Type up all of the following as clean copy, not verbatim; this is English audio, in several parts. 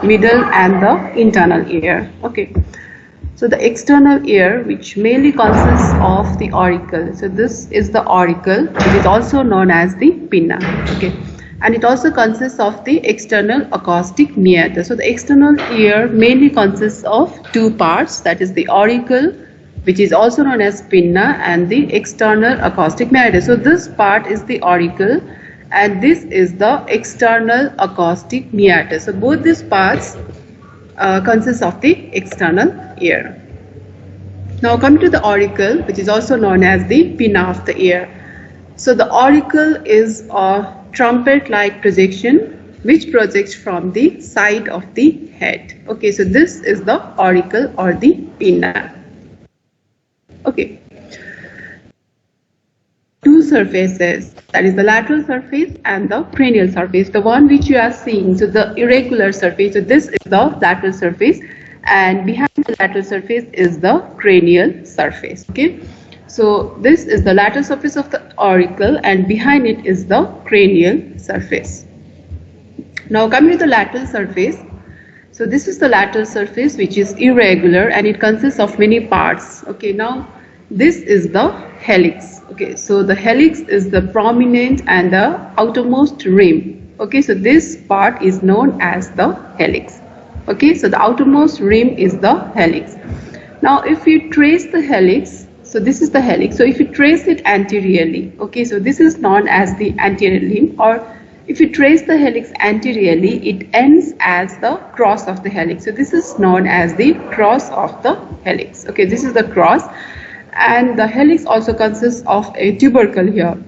middle and the internal ear. Okay. So the external ear, which mainly consists of the auricle. So this is the auricle. It is also known as the pinna. Okay. And it also consists of the external acoustic meatus. So the external ear mainly consists of two parts, that is the auricle, which is also known as pinna, and the external acoustic meatus. So this part is the auricle and this is the external acoustic meatus. So both these parts consists of the external ear. Now come to the auricle, which is also known as the pinna of the ear. So the auricle is a trumpet-like projection which projects from the side of the head. Okay, so this is the auricle or the pinna. Okay. Two surfaces, that is the lateral surface and the cranial surface, the one which you are seeing. So the irregular surface, so this is the lateral surface, and behind the lateral surface is the cranial surface. Okay, so this is the lateral surface of the auricle and behind it is the cranial surface. Now coming to the lateral surface, so this is the lateral surface which is irregular and it consists of many parts. Okay, now this is the helix. Okay, so the helix is the prominent and the outermost rim. Okay, so this part is known as the helix. Okay, so the outermost rim is the helix. Now if you trace the helix, so this is the helix. So if you trace it anteriorly, okay, so this is known as the anterior limb, or if you trace the helix anteriorly, it ends as the cross of the helix. So this is known as the cross of the helix. Okay, this is the cross. And the helix also consists of a tubercle here.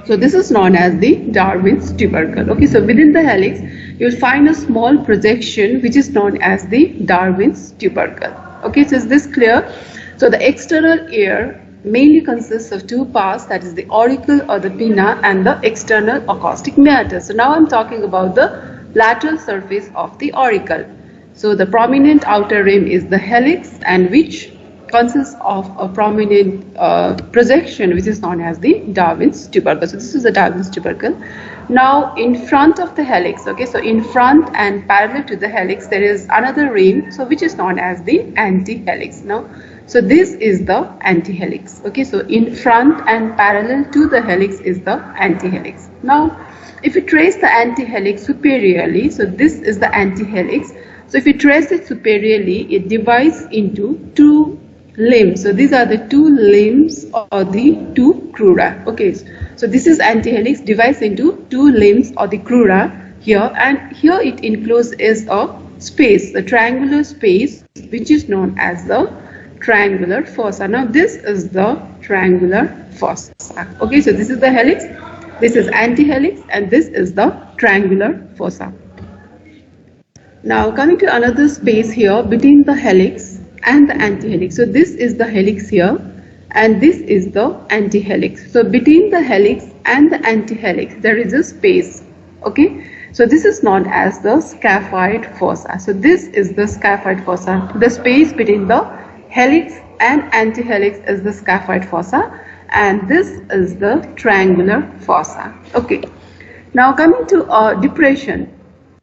So this is known as the Darwin's tubercle. Okay, so within the helix, you will find a small projection which is known as the Darwin's tubercle. Okay, so is this clear? So the external ear mainly consists of two parts, that is the auricle or the pinna and the external acoustic meatus. So now I am talking about the lateral surface of the auricle. So the prominent outer rim is the helix, and which consists of a prominent projection which is known as the Darwin's tubercle. So this is the Darwin's tubercle. Now in front of the helix, okay, so in front and parallel to the helix there is another rim, so which is known as the antihelix. Now, so this is the antihelix. Okay, so in front and parallel to the helix is the antihelix. Now if you trace the antihelix superiorly, so this is the antihelix. So if you trace it superiorly, it divides into two limbs. So these are the two limbs or the two crura. Okay, so this is antihelix, divides into two limbs or the crura here, and here it includes is a space, the triangular space, which is known as the triangular fossa. Now this is the triangular fossa. Okay, so this is the helix, this is antihelix, and this is the triangular fossa. Now coming to another space here between the helix and the antihelix. So this is the helix here and this is the antihelix. So between the helix and the antihelix there is a space. Okay, so this is known as the scaphoid fossa. So this is the scaphoid fossa. The space between the helix and antihelix is the scaphoid fossa, and this is the triangular fossa. Okay, now coming to depression.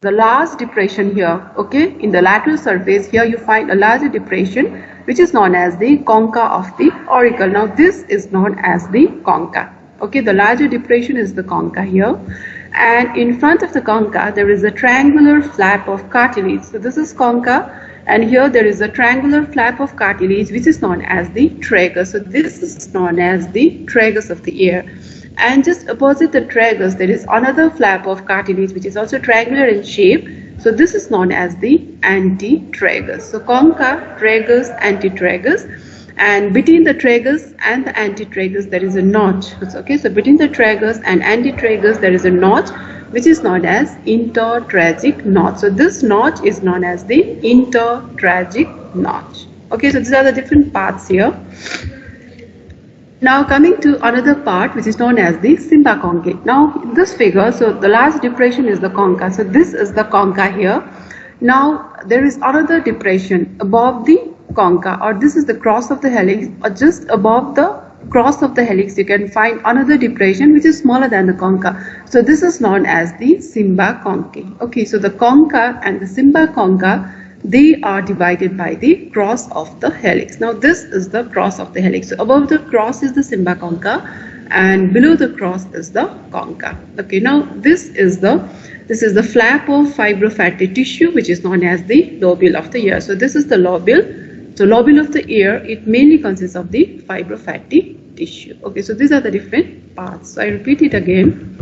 The large depression here, okay, in the lateral surface here you find a larger depression which is known as the concha of the auricle. Now this is known as the concha. Okay, the larger depression is the concha here, and in front of the concha there is a triangular flap of cartilage. So this is concha, and here there is a triangular flap of cartilage which is known as the tragus. So this is known as the tragus of the ear. And just opposite the tragus there is another flap of cartilage which is also triangular in shape. So this is known as the antitragus. So concha, tragus, antitragus, and between the tragus and the antitragus there is a notch. Okay, so between the tragus and antitragus there is a notch which is known as intertragic notch. So this notch is known as the intertragic notch. Okay, so these are the different parts here. Now coming to another part which is known as the sympaconcate. Now in this figure, so the last depression is the concha. So this is the concha here. Now there is another depression above the concha, or this is the cross of the helix, or just above the cross of the helix, you can find another depression which is smaller than the concha. So this is known as the cymba conchae. Okay, so the concha and the cymba concha, they are divided by the cross of the helix. Now this is the cross of the helix. So above the cross is the cymba concha and below the cross is the concha. Okay, now this is the flap of fibrofatty tissue which is known as the lobule of the ear. So this is the lobule. So lobule of the ear, it mainly consists of the fibrofatty tissue. Okay, so these are the different parts. So I repeat it again.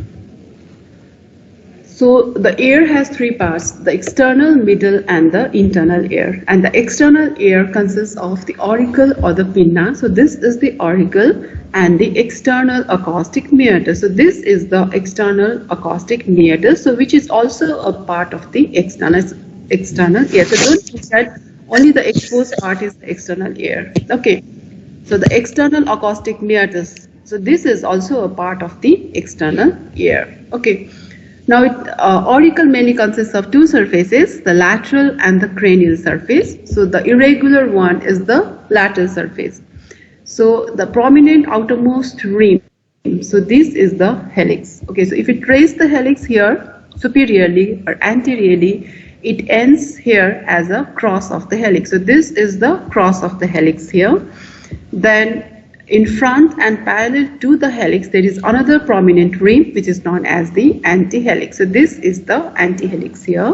So the ear has three parts: the external, middle and the internal ear. And the external ear consists of the auricle or the pinna. So this is the auricle and the external acoustic meatus. So this is the external acoustic meatus, so which is also a part of the external ear. So don't think that only the exposed part is the external ear. Okay, so the external acoustic meatus, so this is also a part of the external ear. Okay, now auricle mainly consists of two surfaces, the lateral and the cranial surface. So the irregular one is the lateral surface. So the prominent outermost rim, so this is the helix. Okay, so if you trace the helix here superiorly or anteriorly, it ends here as a cross of the helix. So this is the cross of the helix here. Then in front and parallel to the helix, there is another prominent rim which is known as the antihelix. So this is the antihelix here.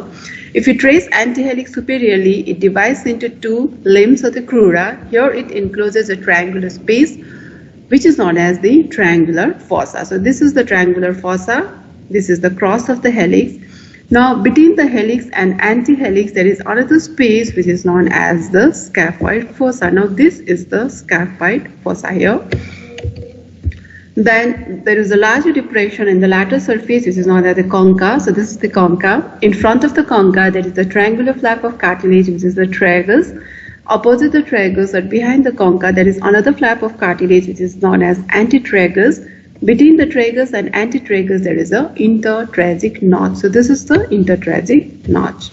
If you trace antihelix superiorly, it divides into two limbs of the crura. Here it encloses a triangular space which is known as the triangular fossa. So this is the triangular fossa. This is the cross of the helix. Now between the helix and antihelix, there is another space which is known as the scaphoid fossa. Now this is the scaphoid fossa here. Then there is a larger depression in the lateral surface which is known as the concha. So this is the concha. In front of the concha, there is the triangular flap of cartilage which is the tragus. Opposite the tragus or behind the concha, there is another flap of cartilage which is known as antitragus. Between the tragus and antitragus, there is a intertragic notch. So this is the intertragic notch.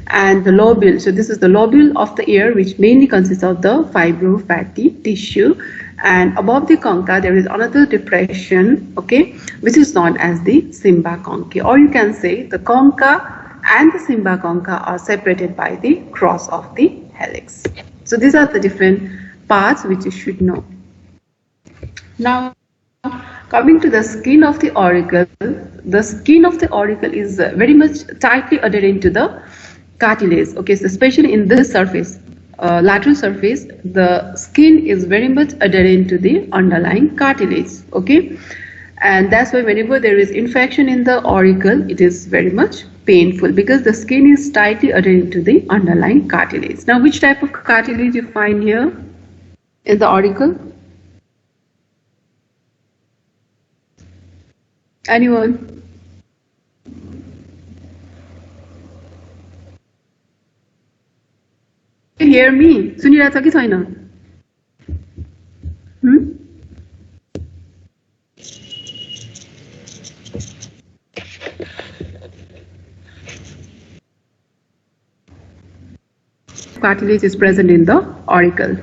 And the lobule, so this is the lobule of the ear which mainly consists of the fibrofatty tissue. And above the concha, there is another depression, okay, which is known as the cymba conchae. Or you can say the concha and the cymba concha are separated by the cross of the helix. So these are the different parts which you should know. Now, coming to the skin of the auricle, the skin of the auricle is very much tightly adherent to the cartilage. Okay, so especially in this surface, lateral surface, the skin is very much adherent to the underlying cartilage. Okay, and that's why whenever there is infection in the auricle, it is very much painful because the skin is tightly adherent to the underlying cartilage. Now, which type of cartilage you find here in the auricle? Anyone? Can you hear me? सुनिरहेछ कि छैन? Cartilage is present in the auricle.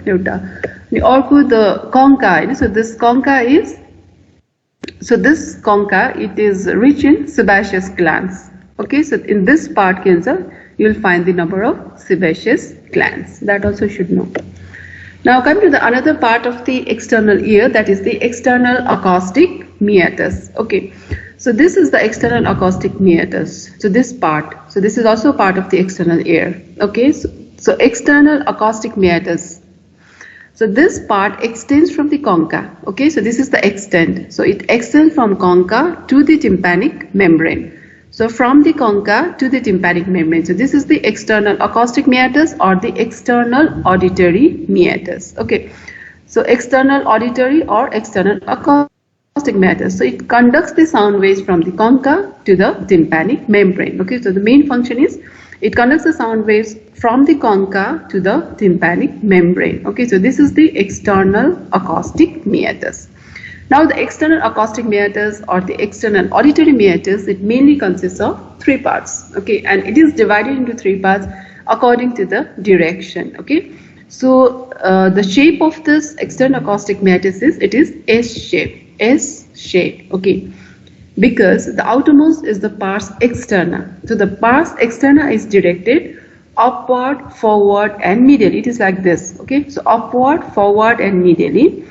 Orco, the concha. So this concha is. So this concha, it is rich in sebaceous glands. Okay, so in this part cancer, you will find the number of sebaceous glands. That also should know. Now come to the another part of the external ear, that is the external acoustic meatus. Okay, so this is the external acoustic meatus. So this part, so this is also part of the external ear. Okay, so external acoustic meatus. So this part extends from the concha. Okay, so this is the extent. So it extends from concha to the tympanic membrane. So from the concha to the tympanic membrane. So this is the external acoustic meatus or the external auditory meatus. Okay, so external auditory or external acoustic meatus. So it conducts the sound waves from the concha to the tympanic membrane. Okay, so the main function is it conducts the sound waves from the concha to the tympanic membrane. Okay, so this is the external acoustic meatus. Now the external acoustic meatus or the external auditory meatus, it mainly consists of three parts. Okay, and it is divided into three parts according to the direction. Okay, So the shape of this external acoustic meatus is, it is S shape, okay, because the outermost is the pars externa. So the pars externa is directed upward, forward and medially. It is like this, okay, so upward, forward and medially.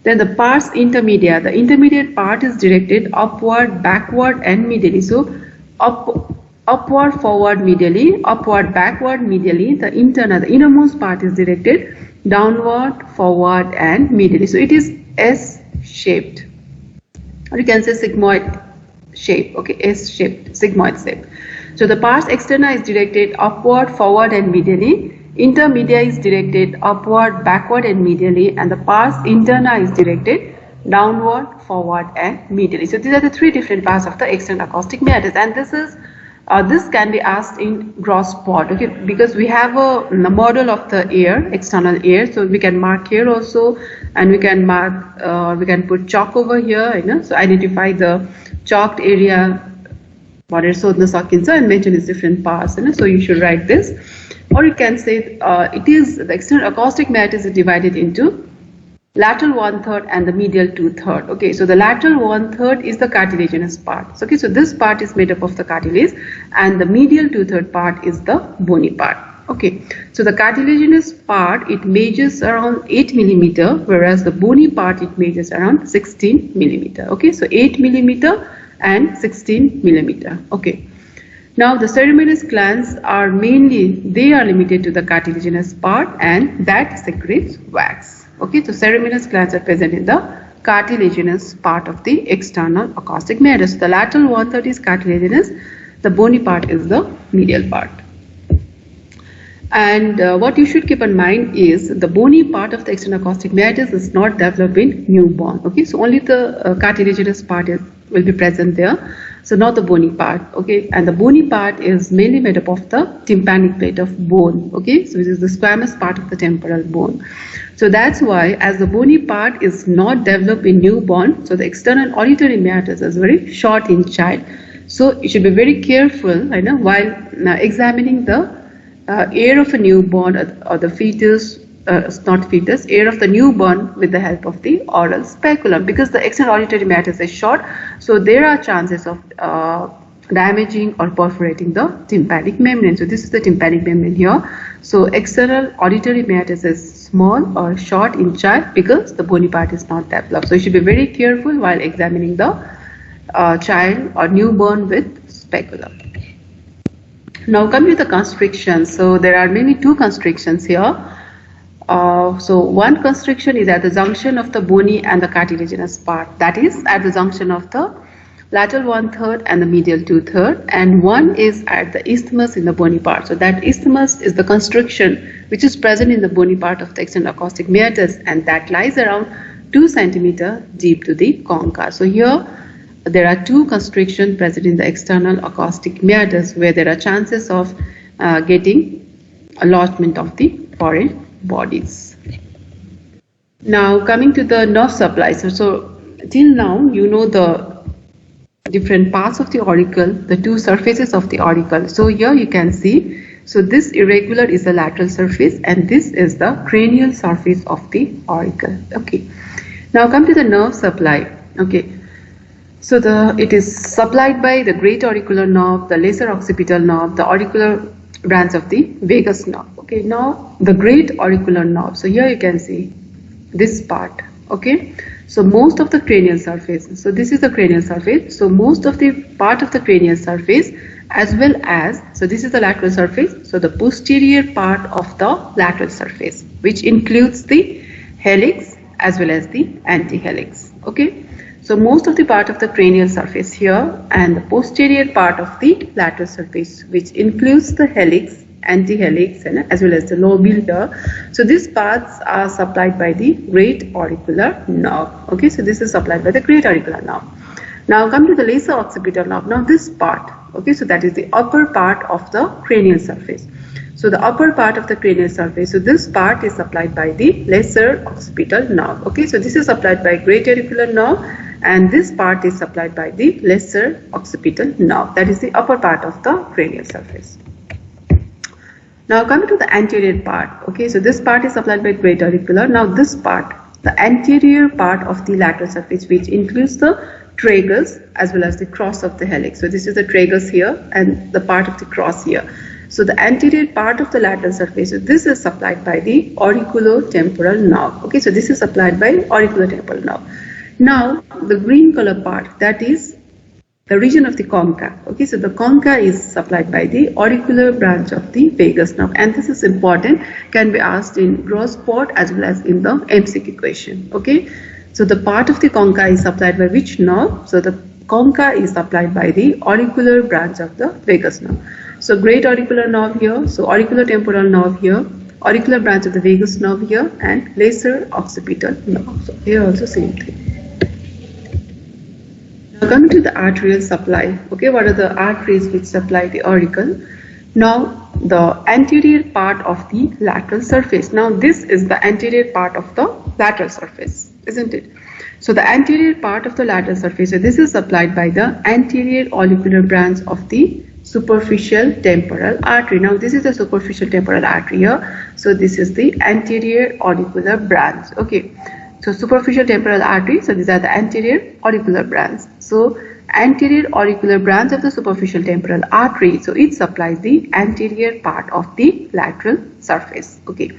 Then the pars intermedia, the intermediate part is directed upward, backward and medially. So upward, forward, medially, upward, backward, medially. The interna, the innermost part is directed downward, forward and medially. So it is S shaped, or you can say sigmoid shape, okay, S shaped, sigmoid shape. So the pars externa is directed upward, forward and medially. Intermedia is directed upward, backward and medially, and the pars interna is directed downward, forward and medially. So these are the three different parts of the external acoustic meatus, and this can be asked in gross pod, okay, because we have a model of the ear, external ear, so we can mark here also, and we can mark, we can put chalk over here, you know, so identify the chalked area, what is and mention its different parts, you know, so you should write this. Or you can say it is the external acoustic meatus is divided into lateral 1/3 and the medial 2/3. Okay, so the lateral 1/3 is the cartilaginous part. Okay, so this part is made up of the cartilage, and the medial 2/3 part is the bony part. Okay, so the cartilaginous part, it measures around 8 millimeter, whereas the bony part, it measures around 16 millimeter. Okay, so 8 millimeter and 16 millimeter. Okay. Now the cereminous glands are mainly, they are limited to the cartilaginous part, and that secretes wax. Okay, so cereminous glands are present in the cartilaginous part of the external acoustic meatus. The lateral 1/3 is cartilaginous, the bony part is the medial part. And what you should keep in mind is the bony part of the external acoustic meatus is not developed in newborn. Okay, so only the cartilaginous part will be present there. So not the bony part, okay, and the bony part is mainly made up of the tympanic plate of bone, okay, so this is the squamous part of the temporal bone. So that's why, as the bony part is not developed in newborn, so the external auditory meatus is very short in child. So you should be very careful, you know, while examining the ear of a newborn or the fetus, not fetus, ear of the newborn with the help of the oral speculum, because the external auditory meatus is short, so there are chances of damaging or perforating the tympanic membrane. So this is the tympanic membrane here. So external auditory meatus is small or short in child because the bony part is not developed. So you should be very careful while examining the child or newborn with speculum. Now come to the constriction. So there are two constrictions here. So one constriction is at the junction of the bony and the cartilaginous part, that is at the junction of the lateral 1/3 and the medial 2/3, and one is at the isthmus in the bony part. So that isthmus is the constriction which is present in the bony part of the external acoustic meatus, and that lies around 2 cm deep to the concha. So here there are two constrictions present in the external acoustic meatus where there are chances of getting a lodgement of the foreign bodies. Now coming to the nerve supply. So till now you know the different parts of the auricle, the two surfaces of the auricle. So here you can see, so this irregular is the lateral surface and this is the cranial surface of the auricle. Okay. Now come to the nerve supply. Okay. So it is supplied by the great auricular nerve, the lesser occipital nerve, the auricular branch of the vagus nerve. Okay, now the great auricular nerve. So here you can see this part. Okay, so most of the cranial surface. So this is the cranial surface. So most of the part of the cranial surface, as well as, so this is the lateral surface. So the posterior part of the lateral surface, which includes the helix as well as the antihelix. Okay. So most of the part of the cranial surface here and the posterior part of the lateral surface, which includes the helix, antihelix, and as well as the lobule here. So these parts are supplied by the great auricular nerve. Okay, so this is supplied by the great auricular nerve. Now come to the lesser occipital nerve. Now this part, okay, so that is the upper part of the cranial surface. So the upper part of the cranial surface, so this part is supplied by the lesser occipital nerve. Okay, so this is supplied by great auricular nerve, and this part is supplied by the lesser occipital nerve, that is the upper part of the cranial surface. Now coming to the anterior part, okay, so this part is supplied by great auricular. Now this part, the anterior part of the lateral surface, which includes the tragus as well as the cross of the helix. So this is the tragus here and the part of the cross here. So the anterior part of the lateral surface, so this is supplied by the auriculotemporal nerve. Okay, so this is supplied by auriculotemporal nerve. Now the green color part, that is the region of the concha. Okay, so the concha is supplied by the auricular branch of the vagus nerve, and this is important, can be asked in gross port as well as in the MCQ question. Okay, so the part of the concha is supplied by which nerve? So the concha is supplied by the auricular branch of the vagus nerve. So great auricular nerve here, so auriculotemporal nerve here, auricular branch of the vagus nerve here, and lesser occipital nerve. So here also same thing. Now coming to the arterial supply, okay, what are the arteries which supply the auricle? Now the anterior part of the lateral surface. Now this is the anterior part of the lateral surface, isn't it? So the anterior part of the lateral surface, so this is supplied by the anterior auricular branch of the superficial temporal artery. Now this is the superficial temporal artery here. So this is the anterior auricular branch. Okay. So superficial temporal artery, so these are the anterior auricular branch. So anterior auricular branch of the superficial temporal artery, so it supplies the anterior part of the lateral surface. Okay.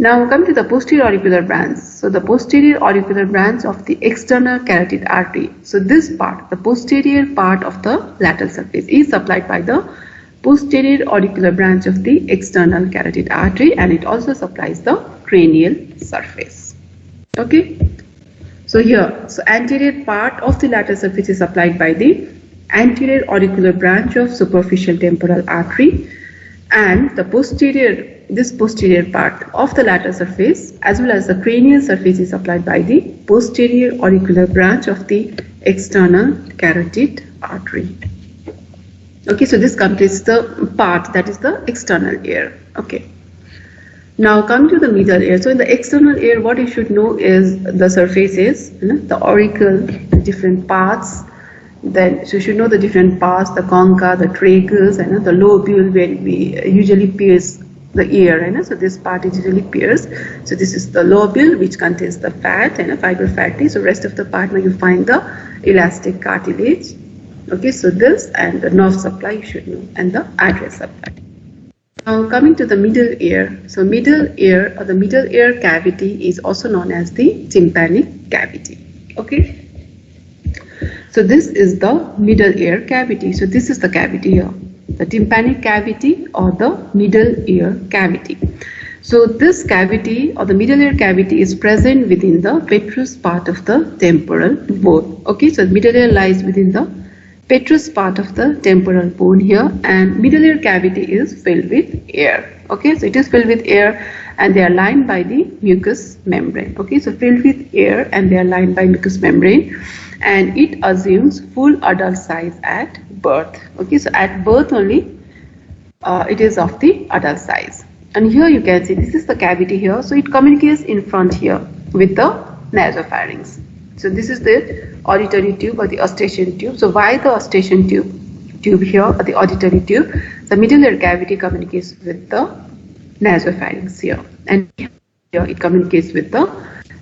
Now come to the posterior auricular branch. So the posterior auricular branch of the external carotid artery. So this part, the posterior part of the lateral surface, is supplied by the posterior auricular branch of the external carotid artery, and it also supplies the cranial surface. Okay, so here, so anterior part of the lateral surface is supplied by the anterior auricular branch of superficial temporal artery, and the posterior, this posterior part of the lateral surface as well as the cranial surface is supplied by the posterior auricular branch of the external carotid artery. Okay, so this completes the part, that is the external ear. Okay. Now come to the middle ear. So in the external ear, what you should know is the surfaces, the auricle, the different parts. Then so you should know the different parts, the concha, the tragus, and the lobule where we usually pierce the ear. So this part is usually pierced. So this is the lobule which contains the fat and fiber fatty. So rest of the part, now you find the elastic cartilage. Okay, so this and the nerve supply you should know, and the artery supply. Now coming to the middle ear, so middle ear or the middle ear cavity is also known as the tympanic cavity. Okay, so this is the middle ear cavity. So this is the cavity here, the tympanic cavity or the middle ear cavity. So this cavity or the middle ear cavity is present within the petrous part of the temporal bone. Okay, so the middle ear lies within the petrous part of the temporal bone here, and middle ear cavity is filled with air. Okay, so it is filled with air and they are lined by the mucous membrane. Okay, so filled with air and they are lined by mucous membrane, and it assumes full adult size at birth. Okay, so at birth only it is of the adult size. And here you can see this is the cavity here, so it communicates in front here with the nasopharynx. So this is the auditory tube or the eustachian tube. So why the eustachian tube here or the auditory tube? The middle ear cavity communicates with the nasopharynx here, and here it communicates with the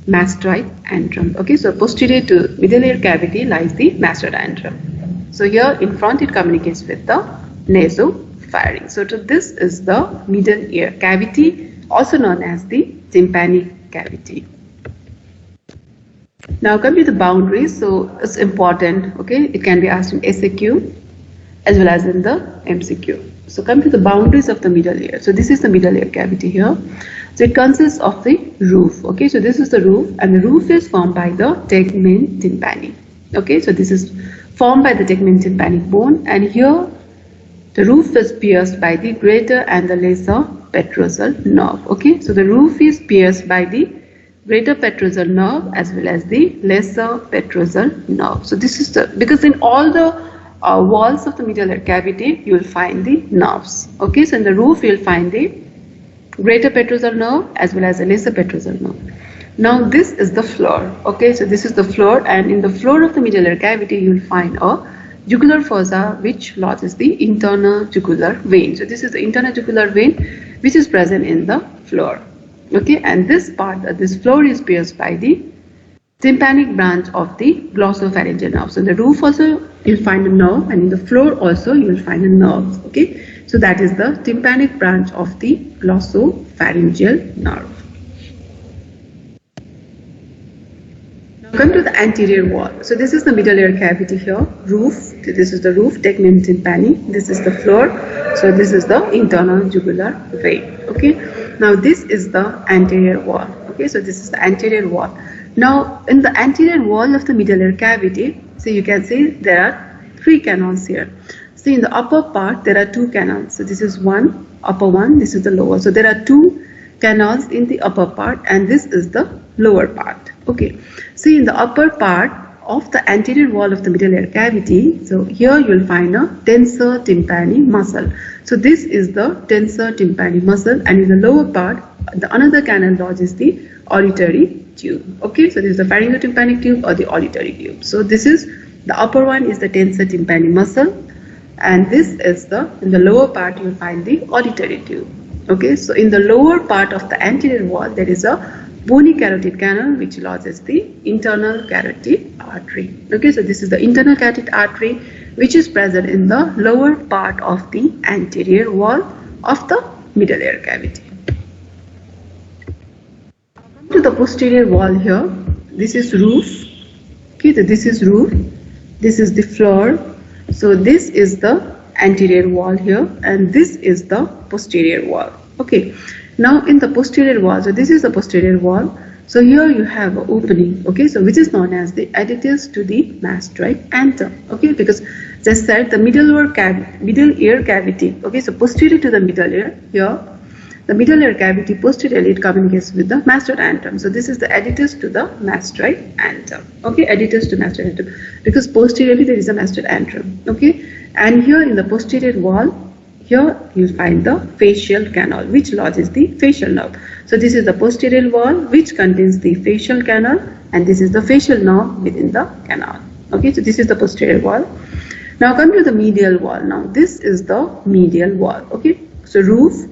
mastoid antrum. Okay, so posterior to middle ear cavity lies the mastoid antrum. So here in front it communicates with the nasopharynx. So this is the middle ear cavity, also known as the tympanic cavity. Now come to the boundaries. So it's important. Okay, it can be asked in SAQ as well as in the MCQ. So come to the boundaries of the middle ear. So this is the middle ear cavity here. So it consists of the roof. Okay, so this is the roof, and the roof is formed by the tegmen tympani. Okay, so this is formed by the tegmen tympanic bone, and here the roof is pierced by the greater and the lesser petrosal nerve. Okay, so the roof is pierced by the greater petrosal nerve as well as the lesser petrosal nerve. So this is the, because in all the walls of the middle ear cavity you will find the nerves. Okay, so in the roof you will find the greater petrosal nerve as well as the lesser petrosal nerve. Now this is the floor. Okay, so this is the floor, and in the floor of the middle ear cavity you will find a jugular fossa, which lodges the internal jugular vein. So this is the internal jugular vein which is present in the floor. Okay, and this part, this floor is pierced by the tympanic branch of the glossopharyngeal nerve. So in the roof also you'll find a nerve, and in the floor also you will find a nerve. Okay, so that is the tympanic branch of the glossopharyngeal nerve. Now come to the anterior wall. So this is the middle ear cavity here, roof. So this is the roof, tegmen tympani. This is the floor. So this is the internal jugular vein. Okay, now this is the anterior wall. Okay, so this is the anterior wall. Now in the anterior wall of the middle ear cavity, so you can see there are 3 canals here. See, in the upper part there are 2 canals. So this is one, upper one, this is the lower. So there are 2 canals in the upper part, and this is the lower part. Okay, see, in the upper part of the anterior wall of the middle ear cavity, so here you will find a tensor tympani muscle. So this is the tensor tympani muscle, and in the lower part the another canal lodges the auditory tube. Okay, so this is the pharyngotympanic tube or the auditory tube. So this is the upper one is the tensor tympani muscle, and this is in the lower part you will find the auditory tube. Okay, so in the lower part of the anterior wall there is a bony carotid canal which lodges the internal carotid artery. Okay, so this is the internal carotid artery which is present in the lower part of the anterior wall of the middle ear cavity. To the posterior wall here, this is roof. Okay, so this is roof, this is the floor. So this is the anterior wall here, and this is the posterior wall. Okay, now in the posterior wall, so this is the posterior wall. So here you have an opening, okay, so which is known as the adductus to the mastoid antrum. Okay, because just said the middle ear cavity. Okay, so posterior to the middle ear here, the middle ear cavity posteriorly it communicates with the mastoid antrum. So this is the adductus to the mastoid antrum. Okay, adductus to mastoid antrum, because posteriorly there is a mastoid antrum. Okay, and here in the posterior wall, here you find the facial canal which lodges the facial nerve. So this is the posterior wall which contains the facial canal, and this is the facial nerve within the canal. Okay, so this is the posterior wall. Now come to the medial wall. Now this is the medial wall. Okay, so roof,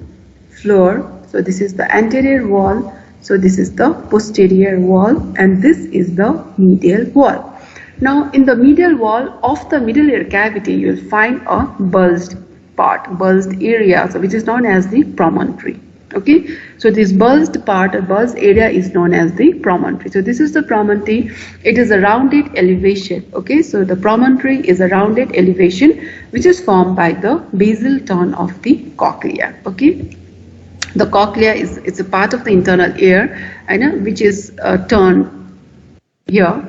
floor. So this is the anterior wall. So this is the posterior wall, and this is the medial wall. Now in the medial wall of the middle ear cavity you will find a bulged part, bulged area, so which is known as the promontory. Okay, so this bulged part or bulged area is known as the promontory. So this is the promontory. It is a rounded elevation. Okay, so the promontory is a rounded elevation which is formed by the basal turn of the cochlea. Okay, the cochlea it's a part of the internal ear, which is turned here.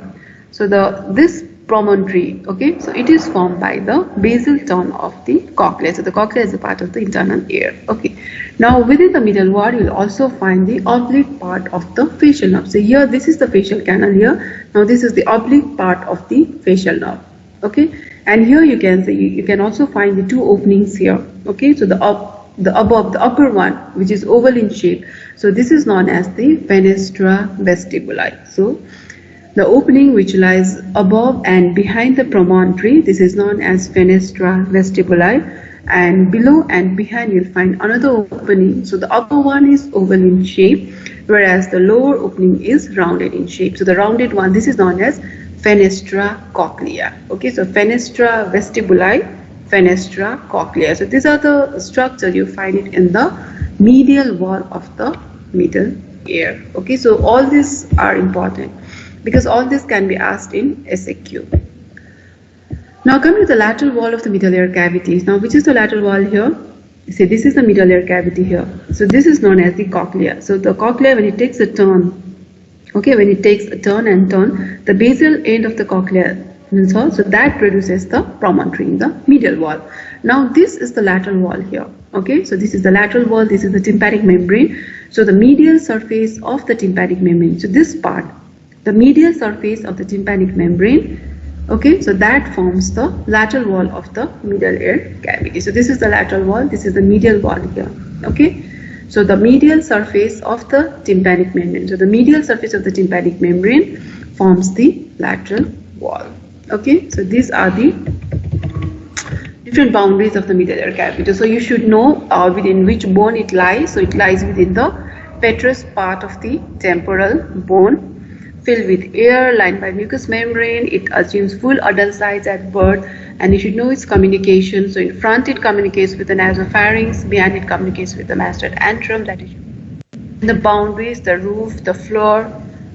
So this promontory, okay, so it is formed by the basal turn of the cochlea. So the cochlea is a part of the internal ear. Okay, now within the middle wall you will also find the oblique part of the facial nerve. So here this is the facial canal here. Now this is the oblique part of the facial nerve. Okay, and here you can see you can also find the 2 openings here. Okay, so the upper one which is oval in shape, so this is known as the fenestra vestibuli. So the opening which lies above and behind the promontory, this is known as fenestra vestibuli, and below and behind you'll find another opening. So the upper one is oval in shape, whereas the lower opening is rounded in shape. So the rounded one, this is known as fenestra cochlea. Okay, so fenestra vestibuli, fenestra cochlea. So these are the structures you find it in the medial wall of the middle ear. Okay, so all these are important because all this can be asked in SAQ. Now coming to the lateral wall of the middle ear cavity. Now which is the lateral wall here? See, this is the middle ear cavity here. So this is known as the cochlea. So the cochlea, when it takes a turn, okay, when it takes a turn and turn, the basal end of the cochlea, so that produces the promontory in the medial wall. Now this is the lateral wall here. Okay, so this is the lateral wall, this is the tympanic membrane. So the medial surface of the tympanic membrane, so this part, the medial surface of the tympanic membrane, okay, so that forms the lateral wall of the middle ear cavity. So this is the lateral wall, this is the medial wall here. Okay, so the medial surface of the tympanic membrane, so the medial surface of the tympanic membrane forms the lateral wall. Okay, so these are the different boundaries of the middle ear cavity. So you should know within which bone it lies. So it lies within the petrous part of the temporal bone, filled with air, lined by mucous membrane. It assumes full adult size at birth, and you should know its communication. So in front it communicates with the nasopharynx, behind it communicates with the mastoid antrum. That is the boundaries, the roof, the floor,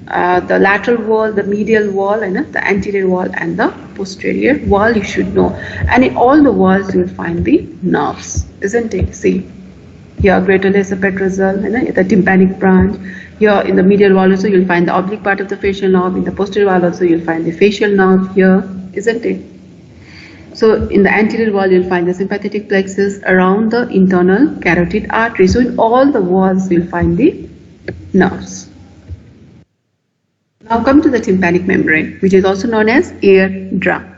the lateral wall, the medial wall, and the anterior wall and the posterior wall you should know. And in all the walls you will find the nerves, isn't it? See here, greater lesser petrosal, the tympanic branch. Here in the medial wall also you will find the oblique part of the facial nerve. In the posterior wall also you will find the facial nerve here, isn't it? So in the anterior wall you will find the sympathetic plexus around the internal carotid artery. So in all the walls you will find the nerves. Now come to the tympanic membrane, which is also known as eardrum.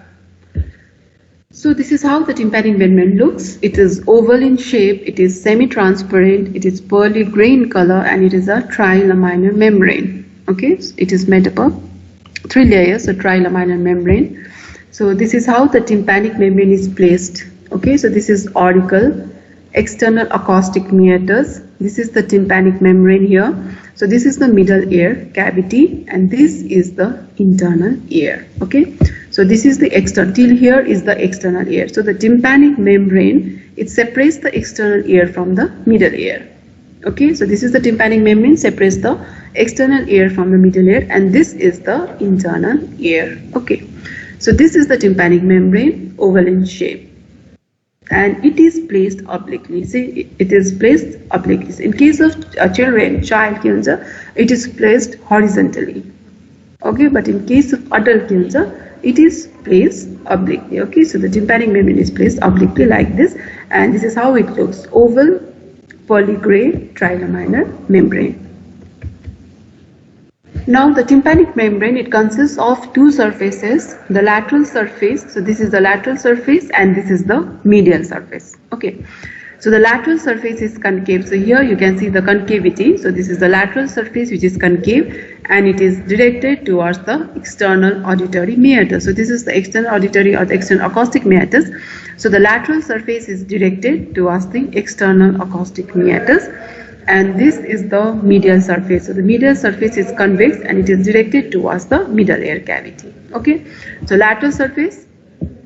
So this is how the tympanic membrane looks. It is oval in shape, it is semi-transparent, it is pearly gray in color, and it is a trilaminar membrane. Okay, so it is made up of 3 layers, a trilaminar membrane. So this is how the tympanic membrane is placed. Okay, so this is auricle, external acoustic meatus. This is the tympanic membrane here. So this is the middle ear cavity, and this is the internal ear. Okay, so this is the external, till here is the external ear. So the tympanic membrane, it separates the external ear from the middle ear. Okay, so this is the tympanic membrane, separates the external ear from the middle ear, and this is the internal ear. Okay, so this is the tympanic membrane, oval in shape, and it is placed obliquely. See, it is placed obliquely. In case of child cancer, it is placed horizontally. Okay, but in case of adult cancer, it is placed obliquely. Okay, so the tympanic membrane is placed obliquely like this, and this is how it looks: oval, pearly gray, trilaminar membrane. Now the tympanic membrane, it consists of 2 surfaces, the lateral surface. So this is the lateral surface and this is the medial surface. Okay, so the lateral surface is concave. So here you can see the concavity. So this is the lateral surface which is concave, and it is directed towards the external auditory meatus. So this is the external auditory or the external acoustic meatus. So the lateral surface is directed towards the external acoustic meatus, and this is the medial surface. So the medial surface is convex and it is directed towards the middle ear cavity. Okay, so lateral surface,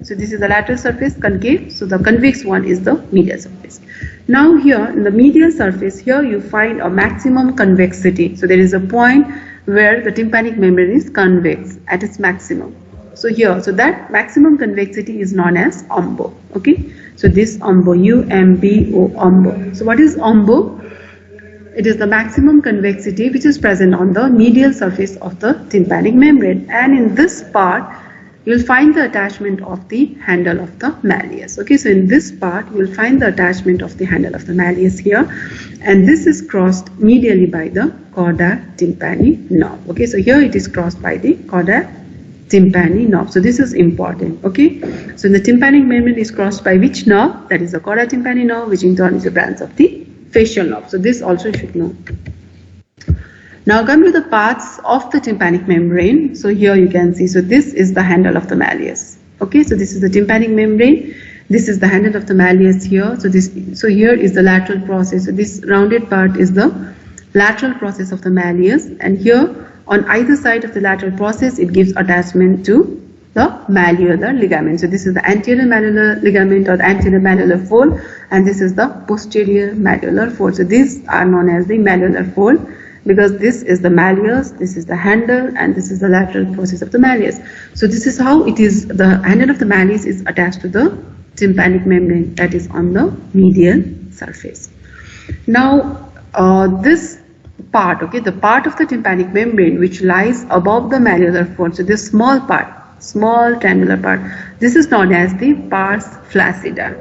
so this is the lateral surface, concave. So the convex one is the medial surface. Now here in the medial surface, here you find a maximum convexity. So there is a point where the tympanic membrane is convex at its maximum. So here, so that maximum convexity is known as umbo. Okay, so this umbo, U-M-B-O, umbo. So what is umbo? It is the maximum convexity which is present on the medial surface of the tympanic membrane, and in this part you will find the attachment of the handle of the malleus. Okay, so in this part you will find the attachment of the handle of the malleus here, and this is crossed medially by the chorda tympani nerve. Okay, so here it is crossed by the chorda tympani nerve. So this is important. Okay, so the tympanic membrane is crossed by which nerve? That is the chorda tympani nerve, which in turn is a branch of the facial nerve. So this also you should know. Now come to the parts of the tympanic membrane. So here you can see, so this is the handle of the malleus. Okay, so this is the tympanic membrane. This is the handle of the malleus here. So here is the lateral process. So this rounded part is the lateral process of the malleus, and here on either side of the lateral process it gives attachment to the malleolar ligament. So this is the anterior malleolar ligament or the anterior malleolar fold, and this is the posterior malleolar fold. So these are known as the malleolar fold because this is the malleus, this is the handle, and this is the lateral process of the malleus. So this is how it is, the handle of the malleus is attached to the tympanic membrane, that is on the medial surface. Now this part, okay, the part of the tympanic membrane which lies above the malleolar fold, so this small part, small triangular part, this is known as the pars flaccida.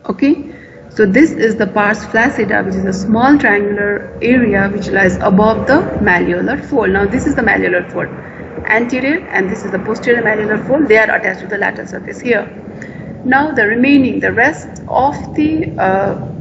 Okay, so this is the pars flaccida, which is a small triangular area which lies above the malleolar fold. Now this is the malleolar fold, anterior, and this is the posterior malleolar fold. They are attached to the lateral surface here. Now the rest of the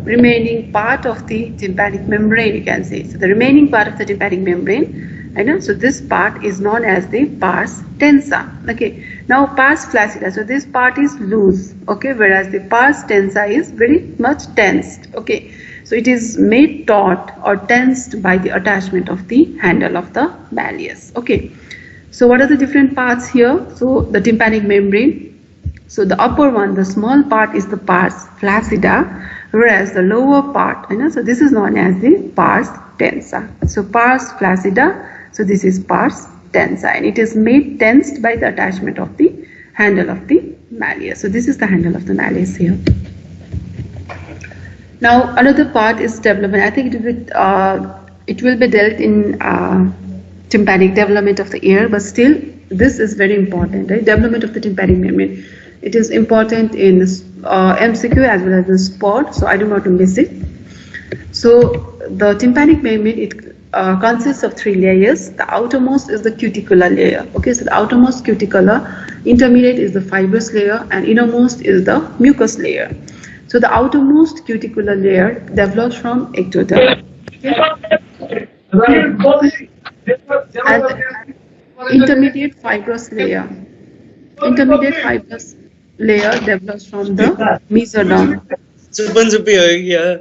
remaining part of the tympanic membrane, you can see. So the remaining part of the tympanic membrane, I know. So this part is known as the pars tensa. Okay. Now pars flaccida. So this part is loose. Okay. Whereas the pars tensa is very much tensed. Okay. So it is made taut or tensed by the attachment of the handle of the malleus. Okay. So what are the different parts here? So the tympanic membrane. So the upper one, the small part, is the pars flaccida, whereas the lower part, you know, so this is known as the pars tensa. So pars flaccida, so this is pars tensa, and it is made tensed by the attachment of the handle of the malleus. So this is the handle of the malleus here. Now another part is development. I think it will be dealt in tympanic development of the ear, but still this is very important, right? Development of the tympanic membrane. It is important in MCQ as well as the sport, so I don't want to miss it. So the tympanic membrane, it consists of 3 layers. The outermost is the cuticular layer. Okay, so the outermost cuticular, intermediate is the fibrous layer, and innermost is the mucous layer. So the outermost cuticular layer develops from ectoderm. Okay. And the intermediate fibrous layer develops from the mesoderm.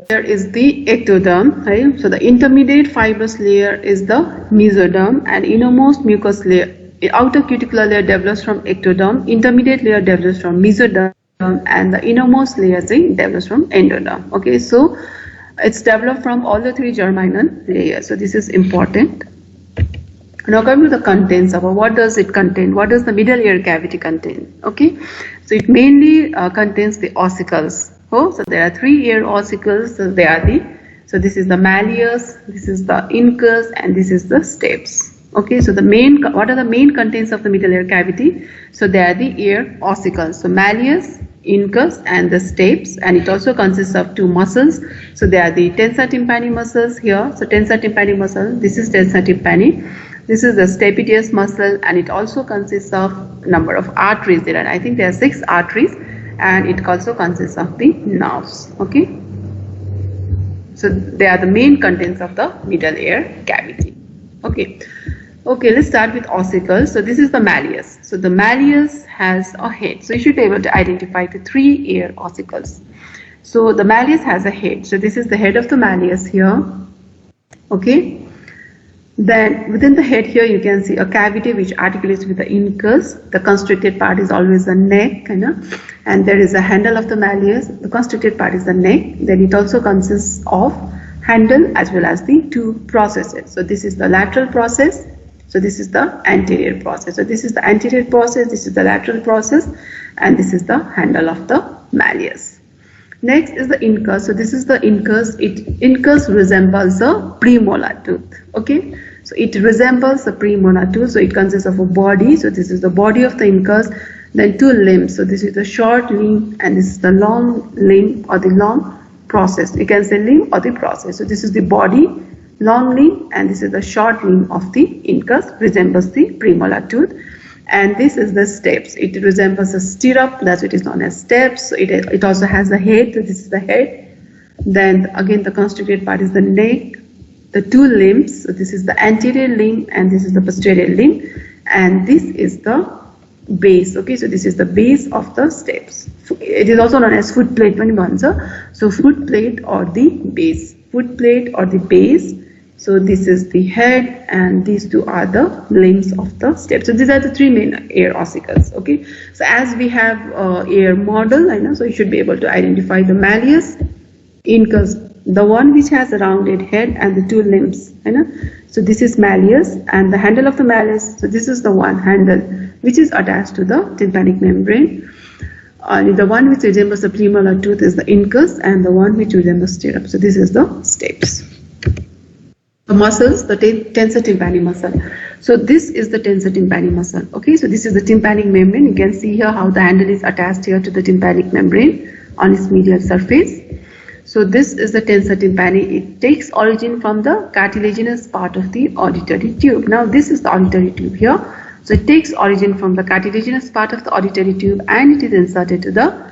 There is the ectoderm, right? So the intermediate fibrous layer is the mesoderm, and innermost mucous layer, outer cuticular layer develops from ectoderm, intermediate layer develops from mesoderm, and the innermost layer develops from endoderm. Okay, so it's developed from all the 3 germinal layers. So this is important. Now coming to the contents of what does it contain? What does the middle ear cavity contain? Okay, so it mainly contains the ossicles. Oh, so there are 3 ear ossicles. So they are so this is the malleus, this is the incus, and this is the stapes. Okay, so what are the main contents of the middle ear cavity? So they are the ear ossicles. So malleus, incus, and the stapes, and it also consists of 2 muscles. So they are the tensor tympani muscles here. So tensor tympani muscle, this is tensor tympani. This is the stapedius muscle, and it also consists of number of arteries. There are, I think there are 6 arteries, and it also consists of the nerves. Okay, so they are the main contents of the middle ear cavity. Okay, let's start with ossicles. So this is the malleus. So the malleus has a head. So you should be able to identify the 3 ear ossicles. So the malleus has a head. So this is the head of the malleus here. Okay. Then within the head here you can see a cavity which articulates with the incus. The constricted part is always the neck, you know, and there is a handle of the malleus. The constricted part is the neck. Then it also consists of handle as well as the 2 processes. So this is the lateral process. So this is the anterior process. So this is the anterior process, this is the lateral process, and this is the handle of the malleus. Next is the incus. So this is the incus. Incus resembles a premolar tooth. Okay, so it resembles a premolar tooth. So it consists of a body. So this is the body of the incus. Then 2 limbs. So this is the short limb, and this is the long limb or the long process. You can say limb or the process. So this is the body, long limb, and this is the short limb of the incus, resembles the premolar tooth. And this is the steps. It resembles a stirrup, that's what is known as steps. So it also has a head, so this is the head. Then again the constricted part is the neck, the 2 limbs, so this is the anterior limb and this is the posterior limb, and this is the base. Okay, so this is the base of the steps. It is also known as foot plate. So foot plate or the base. Foot plate or the base. So this is the head, and these 2 are the limbs of the steps. So these are the 3 main ear ossicles. Okay, so as we have ear model, I know, so you should be able to identify the malleus, incus, the one which has a rounded head, and the 2 limbs. I know, so this is malleus, and the handle of the malleus. So this is the one handle which is attached to the tympanic membrane. The one which resembles the premolar tooth is the incus, and the one which resembles stirrup. So this is the steps. The muscles, the tensor tympani muscle. So this is the tensor tympani muscle. Okay, so this is the tympanic membrane. You can see here how the handle is attached here to the tympanic membrane on its medial surface. So this is the tensor tympani. It takes origin from the cartilaginous part of the auditory tube. Now this is the auditory tube here. So it takes origin from the cartilaginous part of the auditory tube, and it is inserted to the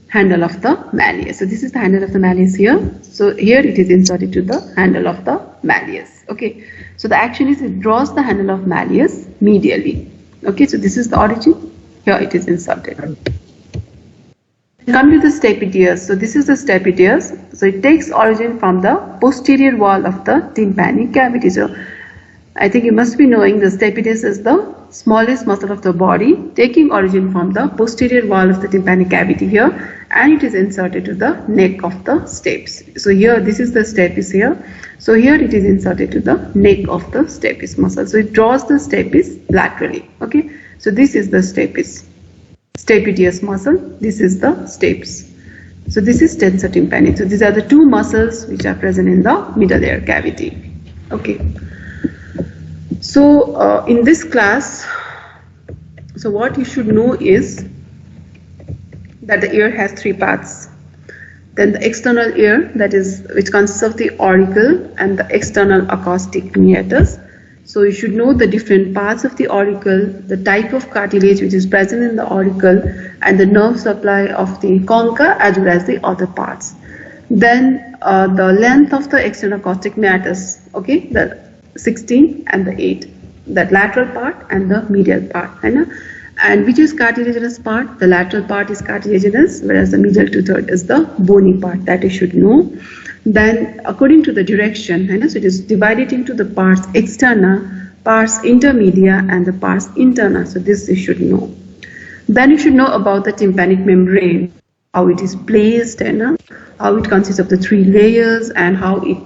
handle of the malleus. So this is the handle of the malleus here. So here it is inserted to the handle of the malleus. Okay, So the action is it draws the handle of malleus medially. Okay, so this is the origin. Here it is inserted. Come to the stapedius. So this is the stapedius. So it takes origin from the posterior wall of the tympanic cavity. So I think you must be knowing the stapedius is the smallest muscle of the body, taking origin from the posterior wall of the tympanic cavity here, and it is inserted to the neck of the stapes. So here this is the stapes here. So here it is inserted to the neck of the stapes muscle. So it draws the stapes laterally. Okay. So this is the stapes. Stapedius muscle, this is the stapes. So this is tensor tympani. So these are the two muscles which are present in the middle ear cavity. Okay. So in this class, so what you should know is that the ear has three parts. Then the external ear, that is which consists of the auricle and the external acoustic meatus. So you should know the different parts of the auricle, the type of cartilage which is present in the auricle, and the nerve supply of the concha as well as the other parts. Then the length of the external acoustic meatus, okay, the 16 and the 8, that lateral part and the medial part, and which is cartilaginous part? The lateral part is cartilaginous, whereas the medial 2/3 is the bony part, that you should know. Then according to the direction, so it is divided into the parts externa, parts intermedia, and the parts interna. So this you should know. Then you should know about the tympanic membrane, how it is placed, and how it consists of the three layers, and how it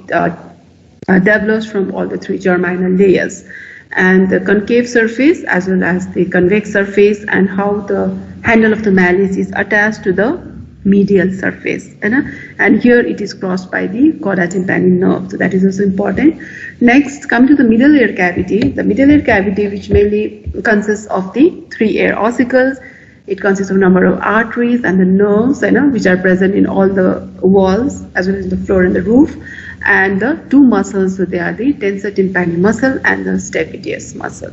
develops from all the three germinal layers, and the concave surface as well as the convex surface, and how the handle of the malleus is attached to the medial surface, and here it is crossed by the cauda tympani nerve. So that is also important. Next, come to the middle ear cavity. The middle ear cavity, which mainly consists of the three ear ossicles. It consists of a number of arteries and the nerves, which are present in all the walls as well as the floor and the roof, and the two muscles. So they are the tensor tympani muscle and the stapedius muscle.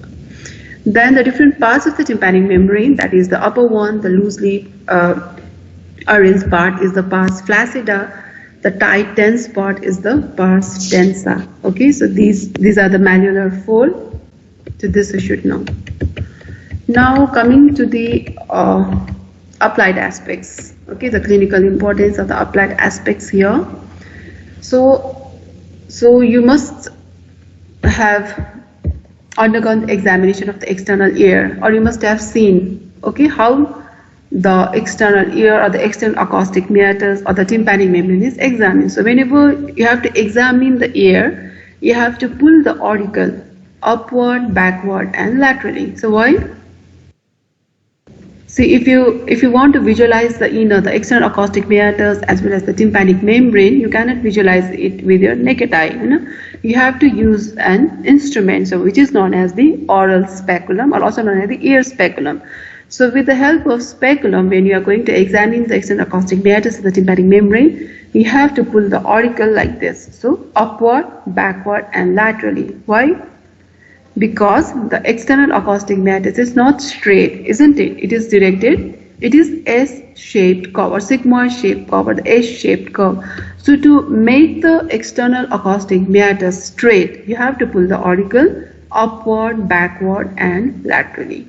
Then the different parts of the tympanic membrane, that is the upper one, the loosely arranged part is the pars flaccida, the tight dense part is the pars densa. Okay, so these are the malleolar fold. So this you should know. Now coming to the applied aspects. Okay, the clinical importance of the applied aspects here. So you must have undergone the examination of the external ear, or you must have seen, okay, how the external ear or the external acoustic meatus or the tympanic membrane is examined. So whenever you have to examine the ear, you have to pull the auricle upward, backward, and laterally. So why? See, if you want to visualize the inner, the external acoustic meatus as well as the tympanic membrane, you cannot visualize it with your naked eye. You have to use an instrument, so which is known as the oral speculum, or also known as the ear speculum. So with the help of speculum, when you are going to examine the external acoustic meatus of the tympanic membrane, you have to pull the auricle like this. So upward, backward, and laterally. Why? Because the external acoustic meatus is not straight, isn't it? It is directed. It is S-shaped curve or sigmoid-shaped curve or the S-shaped curve. So to make the external acoustic meatus straight, you have to pull the auricle upward, backward, and laterally.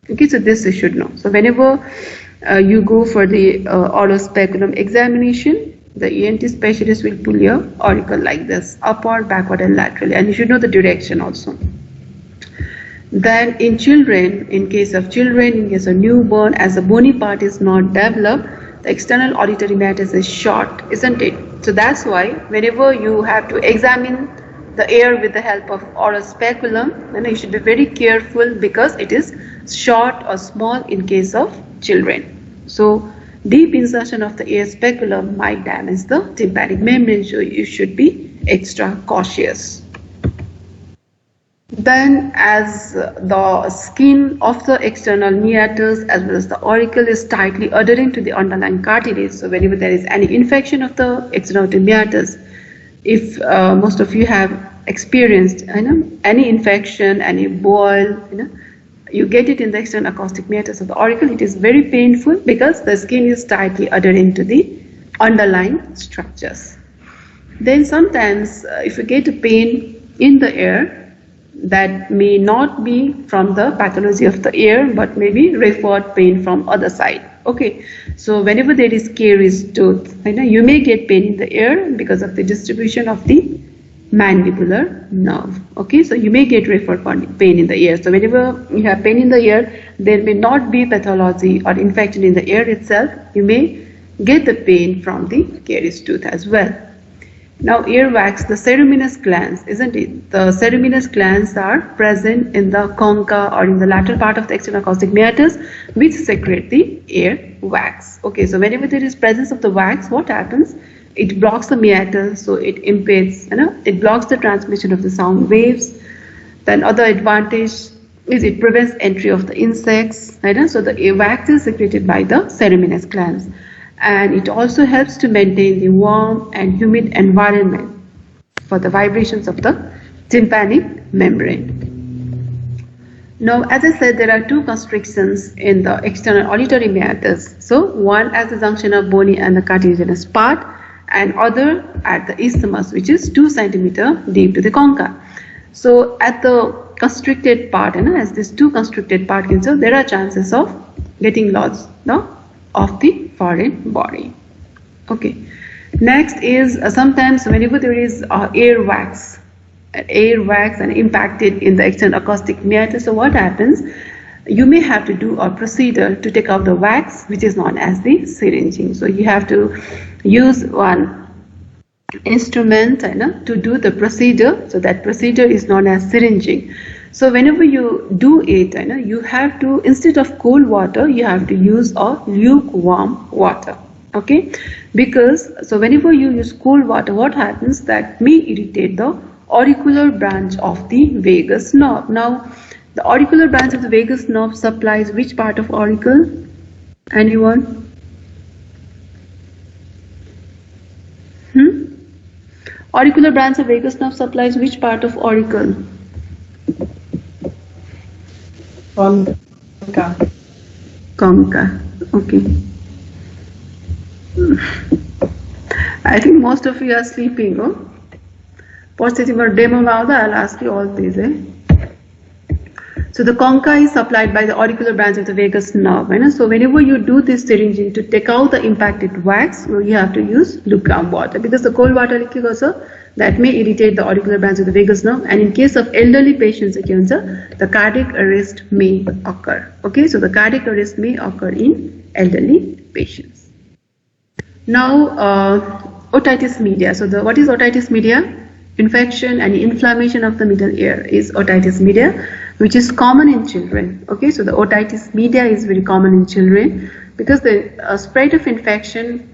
Okay, so this you should know. So whenever you go for the oral speculum examination, the ENT specialist will pull your auricle like this, upward, backward, and laterally, and you should know the direction also. Then in children, in case of children, in case of newborn, as the bony part is not developed, the external auditory meatus is short, isn't it? So that's why whenever you have to examine the ear with the help of oral speculum, then you should be very careful because it is short or small in case of children. So deep insertion of the ear speculum might damage the tympanic membrane, so you should be extra cautious. Then as the skin of the external meatus as well as the auricle is tightly adhering to the underlying cartilage, so whenever there is any infection of the external meatus, if most of you have experienced any infection, any boil, you get it in the external acoustic meatus of the auricle, it is very painful because the skin is tightly adhering to the underlying structures. Then sometimes if you get a pain in the air that may not be from the pathology of the ear, but maybe referred pain from other side. Okay, so whenever there is caries tooth, you may get pain in the ear because of the distribution of the mandibular nerve. Okay, so you may get referred pain in the ear. So whenever you have pain in the ear, there may not be pathology or infection in the ear itself. You may get the pain from the caries tooth as well. Now earwax, the ceruminous glands, isn't it? The ceruminous glands are present in the concha or in the lateral part of the external acoustic meatus, which secrete the earwax. Okay, so whenever there is presence of the wax, what happens? It blocks the meatus, so it impedes, it blocks the transmission of the sound waves. Then other advantage is it prevents entry of the insects, so the earwax is secreted by the ceruminous glands. And it also helps to maintain the warm and humid environment for the vibrations of the tympanic membrane. Now, as I said, there are two constrictions in the external auditory meatus. So, one at the junction of bony and the cartilaginous part, and other at the isthmus, which is 2 cm deep to the concha. So, at the constricted part, as these two constricted part, there are chances of getting loss of the foreign body. Okay, next is sometimes whenever there is earwax and impacted in the external acoustic meatus, so what happens? You may have to do a procedure to take out the wax, which is known as the syringing. So you have to use one instrument to do the procedure. So that procedure is known as syringing. So whenever you do it, you have to, instead of cold water, you have to use a lukewarm water. Okay, because so whenever you use cold water, what happens? That may irritate the auricular branch of the vagus nerve. Now, the auricular branch of the vagus nerve supplies which part of auricle? Anyone? Auricular branch of vagus nerve supplies which part of auricle? Concha. Concha. Okay. I think most of you are sleeping. Positive demo I'll ask you all these. So the concha is supplied by the auricular branch of the vagus nerve. So whenever you do this syringing to take out the impacted wax, you have to use lukewarm water, because the cold water also that may irritate the auricular branch of the vagus nerve, and in case of elderly patients, the cardiac arrest may occur. Okay, so the cardiac arrest may occur in elderly patients. Now, otitis media. So what is otitis media? Infection and inflammation of the middle ear is otitis media, which is common in children. Okay, so the otitis media is very common in children because the spread of infection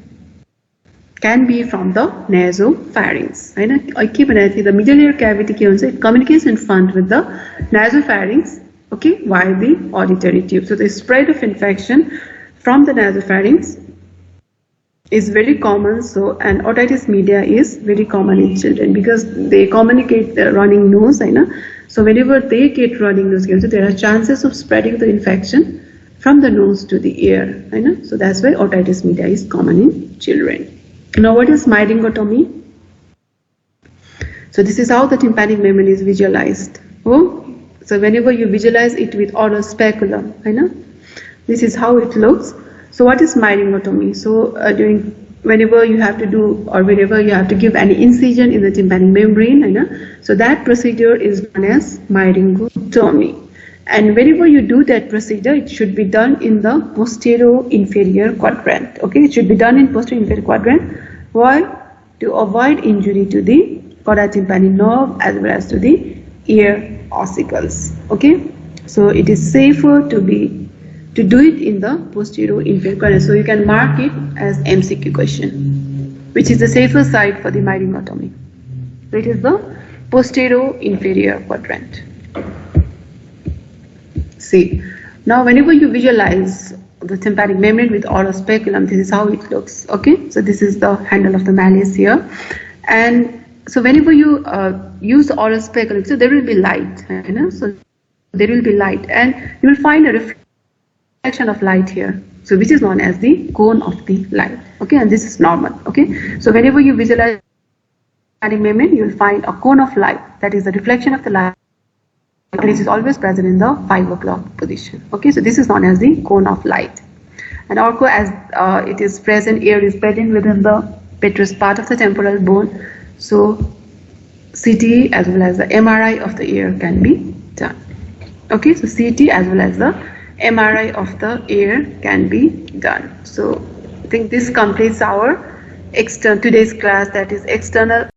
can be from the nasopharynx. The middle ear cavity it communicates in front with the nasopharynx, okay, via the auditory tube. So the spread of infection from the nasopharynx is very common. So, and otitis media is very common in children because they communicate the running nose. So whenever they get running nose, there are chances of spreading the infection from the nose to the ear. So that's why otitis media is common in children. Now, what is myringotomy? So this is how the tympanic membrane is visualized. So whenever you visualize it with oral speculum, this is how it looks. So what is myringotomy? So whenever you have to do, or whenever you have to give an incision in the tympanic membrane, so that procedure is known as myringotomy. And whenever you do that procedure, it should be done in the posterior inferior quadrant. Okay, it should be done in posterior inferior quadrant. Why? To avoid injury to the chordae tympani nerve as well as to the ear ossicles. Okay, so it is safer to do it in the posterior inferior quadrant. So you can mark it as MCQ question, which is the safer side for the myringotomy. So it is the posterior inferior quadrant. See, now whenever you visualize the tympanic membrane with oral speculum, this is how it looks. Okay, so this is the handle of the malleus here, and so whenever you use oral speculum, so there will be light, so there will be light, and you will find a reflection of light here, so which is known as the cone of the light. Okay, and this is normal. Okay, so whenever you visualize moment, you will find a cone of light, that is the reflection of the light, and it is always present in the 5 o'clock position. Okay, so this is known as the cone of light. And also, as it is present, air is present within the petrous part of the temporal bone, so CT as well as the MRI of the ear can be done. Okay, so CT as well as the MRI of the ear can be done. So I think this completes our today's class, that is external